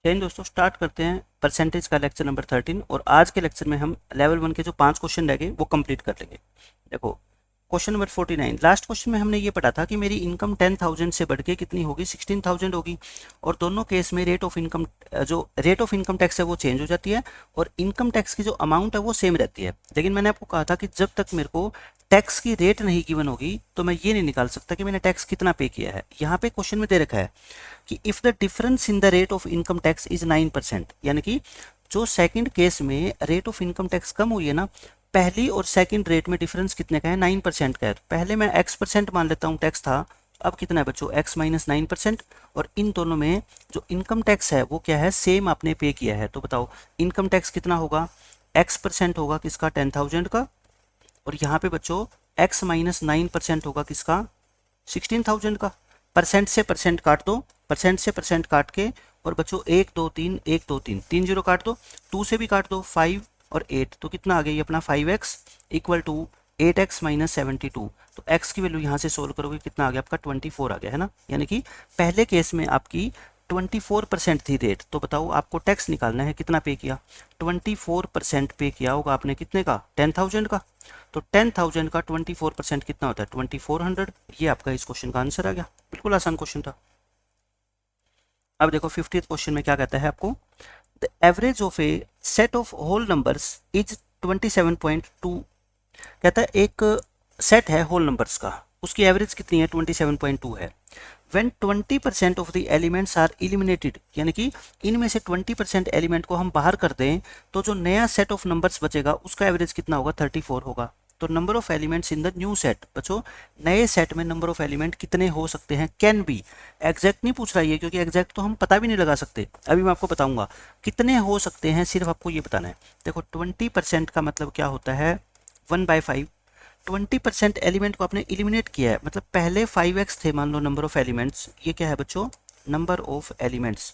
चलिए दोस्तों स्टार्ट करते हैं परसेंटेज का लेक्चर नंबर 13। और आज के लेक्चर में हम लेवल 1 के जो 5 क्वेश्चन रह गए वो कंप्लीट कर लेंगे। देखो क्वेश्चन नंबर 49, लास्ट क्वेश्चन में हमने ये पढ़ा था कि मेरी इनकम 10,000 से बढ़ के कितनी होगी, 16,000 होगी। और दोनों केस में रेट ऑफ इनकम टैक्स है वो चेंज हो जाती है और इनकम टैक्स की जो अमाउंट है वो सेम रहती है। लेकिन मैंने आपको कहा था कि जब तक मेरे को टैक्स की रेट नहीं गिवन होगी तो मैं ये नहीं निकाल सकता कि मैंने टैक्स कितना पे किया है। यहाँ पे क्वेश्चन में दे रखा है कि if the difference in the rate of income tax is 9%, यानी कि जो सेकंड केस में रेट ऑफ इनकम टैक्स कम हुई है ना, पहली और सेकंड रेट में डिफरेंस कितने का है, 9% का है। पहले मैं x% मान लेता हूँ टैक्स था, अब कितना है बच्चों, x माइनस 9%। और इन दोनों में जो इनकम टैक्स है वो क्या है, सेम आपने पे किया है। तो बताओ इनकम टैक्स कितना होगा, x% होगा किसका, 10,000 का। और यहाँ पे बच्चों x माइनस 9% होगा किसका, 16,000 का। परसेंट से परसेंट काट दो, परसेंट से परसेंट काट के, और बच्चों 1 2 3 1 2 3 3 जीरो काट दो, 2 से भी काट दो, 5 और 8, तो कितना आ गया ये अपना 5x equal to 8x minus 72। तो x की वैल्यू यहाँ से सोल्व करोगे कितना आ गया आपका 24 आ गया है ना। यानी कि पहले केस में आपकी 24% थी रेट। तो बताओ आपको टैक्स निकालना है, कितना पे किया, 24% पे किया होगा आपने, कितने का, 10,000 का। तो 10,000 का 24% कितना होता है, 2400। ये आपका इस क्वेश्चन का आंसर आ गया। बिल्कुल आसान क्वेश्चन था। अब देखो 50th क्वेश्चन में क्या कहता है आपको, the average of a set of whole numbers is 27.2। कहता है एक सेट है होल नंबर्स का, उसकी एवरेज कितनी है, 27.2 है। When 20% of the elements are eliminated, यानी कि इनमें से 20% एलिमेंट को हम बाहर कर दें तो जो नया सेट ऑफ नंबर्स बचेगा उसका एवरेज कितना होगा, 34 होगा। तो number of elements in the new set, बच्चों नए सेट में नंबर ऑफ एलिमेंट कितने हो सकते हैं, कैन बी। एग्जैक्ट नहीं पूछ रहा है क्योंकि एग्जैक्ट तो हम पता भी नहीं लगा सकते। अभी मैं आपको बताऊंगा कितने हो सकते हैं, सिर्फ आपको ये बताना है। देखो 20% का मतलब क्या होता है, 1/5। 20% एलिमेंट को आपने इलिमिनेट किया है, मतलब पहले 5x थे मान लो नंबर ऑफ एलिमेंट्स, ये क्या है बच्चों, नंबर ऑफ एलिमेंट्स।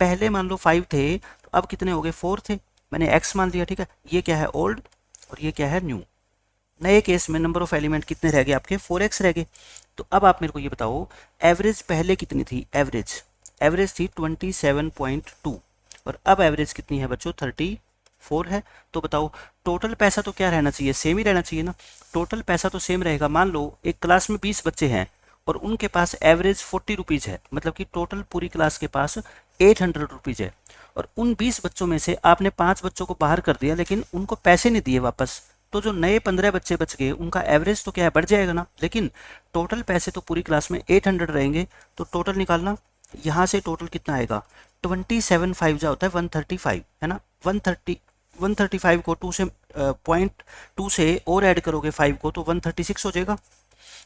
पहले मान लो 5 थे तो अब कितने हो गए, 4 थे, मैंने x मान लिया, ठीक है। ये क्या है ओल्ड और ये क्या है न्यू। नए केस में नंबर ऑफ एलिमेंट कितने रह गए आपके, 4x रह गए। तो अब आप मेरे को ये बताओ एवरेज पहले कितनी थी, एवरेज एवरेज थी 27.2 और अब एवरेज कितनी है बच्चों, 34 है। तो बताओ टोटल पैसा तो क्या रहना चाहिए, सेम ही रहना चाहिए ना। टोटल पैसा तो सेम रहेगा। मान लो एक क्लास में 20 बच्चे हैं और उनके पास एवरेज 40 रुपीज़ है, मतलब कि टोटल पूरी क्लास के पास 800 रुपीज़ है। और उन 20 बच्चों में से आपने 5 बच्चों को बाहर कर दिया लेकिन उनको पैसे नहीं दिए वापस, तो जो नए 15 बच्चे बच गए उनका एवरेज तो क्या है, बढ़ जाएगा ना। लेकिन टोटल पैसे तो पूरी क्लास में 800 रहेंगे। तो टोटल निकालना, यहाँ से टोटल कितना आएगा, 27 जो होता है 135 है ना। 135 को 2 से 0.2 से और ऐड करोगे 5 को तो 136 हो जाएगा।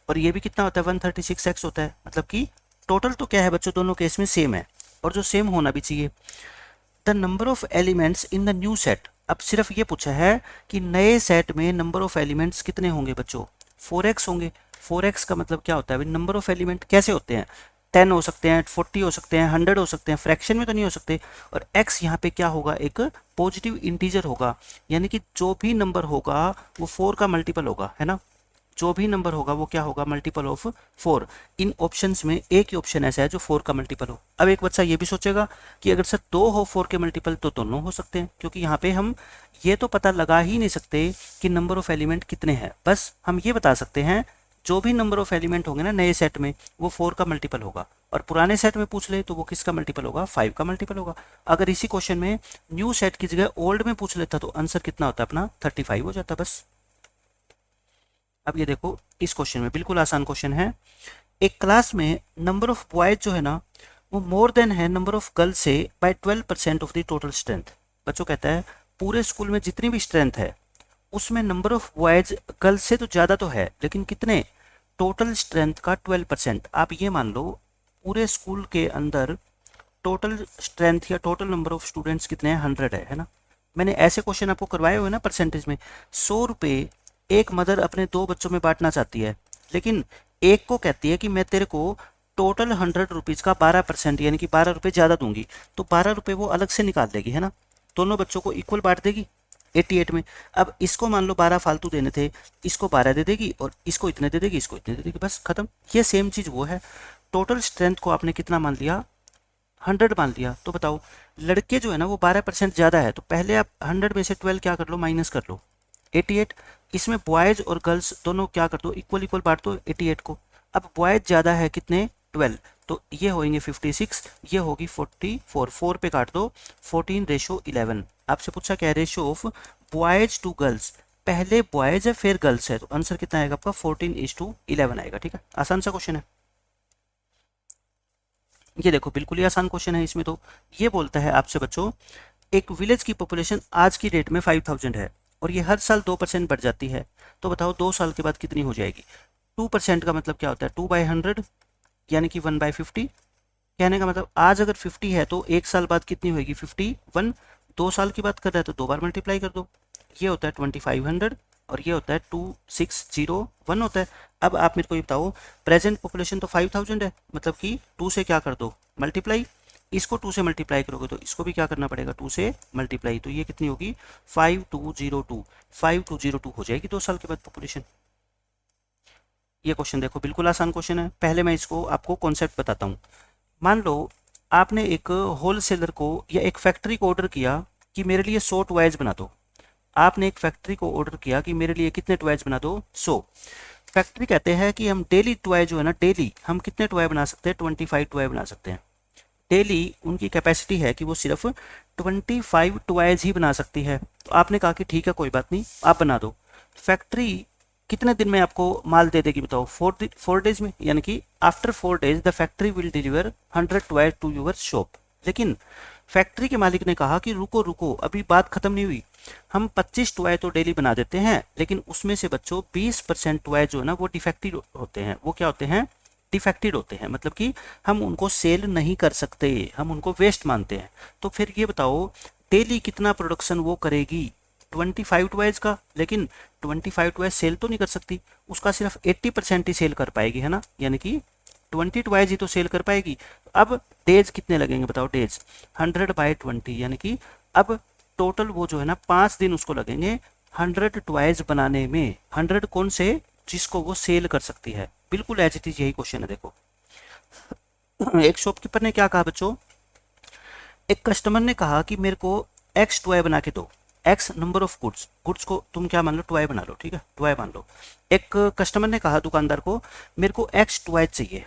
और ये भी कितना होता है, 136x होता है। मतलब कि टोटल तो क्या है बच्चों, दोनों केस में सेम है और जो सेम होना भी चाहिए। The number of elements in the new set, अब सिर्फ ये पूछा है कि नए सेट में नंबर ऑफ एलिमेंट्स कितने होंगे बच्चों, 4x होंगे। 4x का मतलब क्या होता है, नंबर ऑफ एलिमेंट कैसे होते हैं, 10 हो सकते हैं, 40 हो सकते हैं, 100 हो सकते हैं, फ्रैक्शन में तो नहीं हो सकते। और x यहाँ पे क्या होगा, एक पॉजिटिव इंटीजर होगा, यानी कि जो भी नंबर होगा वो 4 का मल्टीपल होगा, है ना। जो भी नंबर होगा वो क्या होगा, मल्टीपल ऑफ 4। इन ऑप्शंस में एक ही ऑप्शन ऐसा है जो 4 का मल्टीपल हो। अब एक बच्चा ये भी सोचेगा कि अगर सर 2 हो 4 के मल्टीपल तो दोनों हो सकते हैं, क्योंकि यहाँ पे हम ये तो पता लगा ही नहीं सकते कि नंबर ऑफ एलिमेंट कितने हैं। बस हम ये बता सकते हैं जो भी नंबर ऑफ एलिमेंट होंगे ना नए सेट में वो 4 का मल्टीपल होगा। और पुराने सेट में पूछ ले तो वो किसका मल्टीपल होगा, 5 का मल्टीपल होगा। अगर इसी क्वेश्चन में न्यू सेट की जगह ओल्ड में पूछ लेता तो आंसर कितना होता अपना, 35 हो जाता बस। अब ये देखो इस क्वेश्चन में बिल्कुल आसान क्वेश्चन है। एक क्लास में नंबर ऑफ बॉयज जो है ना वो मोर देन है नंबर ऑफ गर्ल्स से by 12% of the total strength. बच्चों कहता है पूरे स्कूल में जितनी भी स्ट्रेंथ है उसमें नंबर ऑफ बॉयज गर्ल्स से तो ज़्यादा तो है, लेकिन कितने, टोटल स्ट्रेंथ का 12%। आप ये मान लो पूरे स्कूल के अंदर टोटल स्ट्रेंथ या टोटल नंबर ऑफ स्टूडेंट्स कितने हैं, 100 है ना। मैंने ऐसे क्वेश्चन आपको करवाए हुए ना परसेंटेज में। 100 रुपये एक मदर अपने 2 बच्चों में बांटना चाहती है, लेकिन एक को कहती है कि मैं तेरे को टोटल 100 रुपीज़ का 12% यानी कि 12 रुपये ज़्यादा दूंगी, तो 12 रुपये वो अलग से निकाल देगी, है ना। दोनों बच्चों को इक्वल बांट देगी 88 में। अब इसको मान लो 12 फालतू देने थे, इसको 12 दे देगी और इसको इतने दे देगी, इसको इतने दे देगी, बस खत्म। ये सेम चीज़ वो है। टोटल स्ट्रेंथ को आपने कितना मान लिया, 100 मान लिया, तो बताओ लड़के जो है ना वो 12% ज़्यादा है, तो पहले आप 100 में से 12 क्या कर लो, माइनस कर लो 88। इसमें बॉयज़ और गर्ल्स दोनों क्या कर दो, इक्वल इक्वल बांट दो 88 को। अब बॉयज़ ज़्यादा है कितने, 12, तो ये होंगे 56, ये होगी 44, 4 पे काट दो, 14:11। आपसे पूछा क्या है, ratio of boys to girls, पहले बॉयज़ है फिर गर्ल्स है, तो आंसर कितना आएगा आपका 14:11 आएगा। ठीक है, आसान सा क्वेश्चन है ये, देखो बिल्कुल ही आसान क्वेश्चन है इसमें। तो ये बोलता है आपसे बच्चों, एक विलेज की पॉपुलेशन आज की डेट में 5000 है और ये हर साल 2% बढ़ जाती है, तो बताओ 2 साल के बाद कितनी हो जाएगी। 2% का मतलब क्या होता है, 2/100 यानी कि 1/50। कहने का मतलब आज अगर 50 है तो 1 साल बाद कितनी होगी, 51। 2 साल की बात कर रहा है तो 2 बार मल्टीप्लाई कर दो, ये होता है 2500 और ये होता है 2601 होता है। अब आप मेरे को ये बताओ, प्रेजेंट पॉपुलेशन तो 5000 है, मतलब कि 2 से क्या कर दो, मल्टीप्लाई। इसको 2 से मल्टीप्लाई करोगे तो इसको भी क्या करना पड़ेगा, 2 से मल्टीप्लाई, तो ये कितनी होगी 5202 हो जाएगी 2 साल के बाद पॉपुलेशन। ये क्वेश्चन देखो बिल्कुल आसान क्वेश्चन है। पहले मैं इसको आपको कॉन्सेप्ट बताता हूँ। मान लो आपने एक होलसेलर को या एक फैक्ट्री को ऑर्डर किया कि मेरे लिए 100 टॉयज बना दो। आपने एक फैक्ट्री को ऑर्डर किया कि मेरे लिए कितने टॉयज बना दो, 100। फैक्ट्री कहते हैं कि हम डेली टॉय जो है ना, डेली हम कितने टॉय बना सकते हैं, 25 टॉय बना सकते हैं। डेली उनकी कैपेसिटी है कि वो सिर्फ 25 टॉयज ही बना सकती है। तो आपने कहा कि ठीक है कोई बात नहीं, आप बना दो। फैक्ट्री कितने दिन में आपको माल दे देगी बताओ, 4 डेज में, यानी कि after 4 days the factory will deliver 100 toys to your shop. लेकिन फैक्ट्री के मालिक ने कहा कि रुको रुको, अभी बात खत्म नहीं हुई, हम 25 टॉय तो डेली बना देते हैं, लेकिन उसमें से बच्चों 20% टॉय जो है ना वो डिफेक्टिव होते हैं। वो क्या होते हैं, डिफेक्टेड होते हैं, मतलब कि हम उनको सेल नहीं कर सकते, हम उनको वेस्ट मानते हैं। तो फिर ये बताओ डेली कितना प्रोडक्शन वो करेगी, 25 टॉयज का, लेकिन 25 टॉयज सेल तो नहीं कर सकती, उसका सिर्फ 80% ही सेल कर पाएगी, है ना, यानी कि 20 टॉयज ही तो सेल कर पाएगी। अब डेज कितने लगेंगे बताओ, डेज 100/20, यानी कि अब टोटल वो जो है ना 5 दिन उसको लगेंगे 100 टॉयज बनाने में। 100 कौन से, जिसको वो सेल कर सकती है। बिल्कुल एज इट इज यही क्वेश्चन है। देखो एक शॉपकीपर ने क्या कहा बच्चों, एक कस्टमर ने कहा कि मेरे को एक्स टॉय बना के दो, x number of goods, goods को तुम क्या मान लो, टॉय बना लो, ठीक है, टॉय मान लो। एक कस्टमर ने कहा दुकानदार को मेरे को एक्स टॉय चाहिए।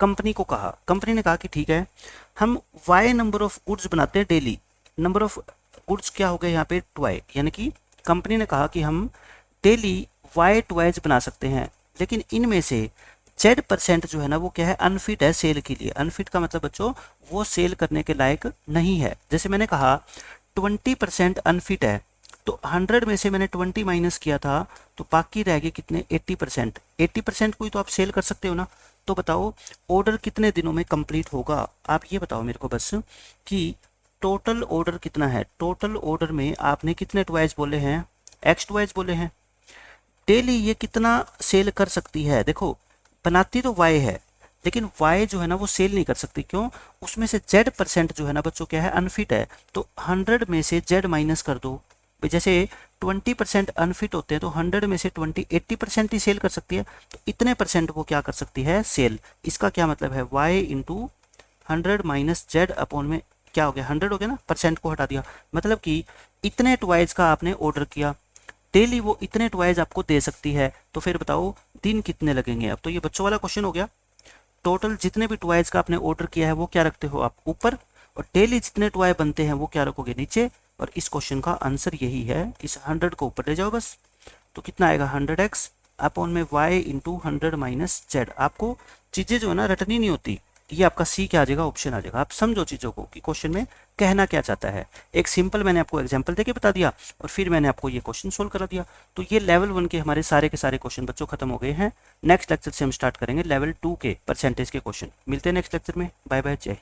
कंपनी को कहा, कंपनी ने कहा कि ठीक है, हम वाई नंबर ऑफ गुड्स बनाते हैं डेली। नंबर ऑफ गुड्स क्या हो गए यहाँ पे, टॉय, यानी कि कंपनी ने कहा कि हम डेली वाई टॉयज बना सकते हैं, लेकिन इनमें से Z% जो है ना वो क्या है, अनफिट है सेल के लिए। अनफिट का मतलब बच्चों वो सेल करने के लायक नहीं है। जैसे मैंने कहा 20% अनफिट है, तो 100 में से मैंने 20 माइनस किया था, तो बाकी रह गए कितने, 80%। 80% को ही तो आप सेल कर सकते हो ना। तो बताओ ऑर्डर कितने दिनों में कंप्लीट होगा, आप ये बताओ मेरे को बस कि टोटल ऑर्डर कितना है। टोटल ऑर्डर में आपने कितने टॉयज बोले हैं, एक्स टॉयज बोले हैं। डेली ये कितना सेल कर सकती है, देखो बनाती तो वाई है, लेकिन वाई जो है ना वो सेल नहीं कर सकती, क्यों, उसमें से Z% जो है ना बच्चों क्या है, अनफिट है। तो 100 में से Z माइनस कर दो, जैसे 20% अनफिट होते हैं, तो 100 में से 80% ही सेल कर सकती है, तो इतने परसेंट वो क्या कर सकती है, सेल। इसका क्या मतलब है, y into 100 minus Z upon में क्या हो गया, 100 हो गया ना, परसेंट को हटा दिया, मतलब कि इतने टॉयज का आपने ऑर्डर किया, डेली वो इतने टॉयज आपको दे सकती है। तो फिर बताओ दिन कितने लगेंगे। अब तो ये बच्चों वाला क्वेश्चन हो गया, टोटल जितने भी टॉयज का आपने ऑर्डर किया है वो क्या रखते हो आप ऊपर, और डेली जितने टॉय बनते हैं वो क्या रखोगे नीचे। और इस क्वेश्चन का आंसर यही है, इस 100 को ऊपर ले जाओ बस, तो कितना आएगा 100x अपॉन में y इंटू 100 माइनस Z। आपको चीज़ें जो है ना रटनी नहीं होती, ये आपका सी क्या आ जाएगा, ऑप्शन आ जाएगा। आप समझो चीज़ों को कि क्वेश्चन में कहना क्या चाहता है। एक सिंपल मैंने आपको एग्जांपल देके बता दिया और फिर मैंने आपको ये क्वेश्चन सोल्व करा दिया। तो ये लेवल 1 के हमारे सारे के सारे क्वेश्चन बच्चों खत्म हो गए हैं। नेक्स्ट लेक्चर से हम स्टार्ट करेंगे लेवल 2 के परसेंटेज के क्वेश्चन। मिलते हैं नेक्स्ट लेक्चर में, बाय बाय, जय।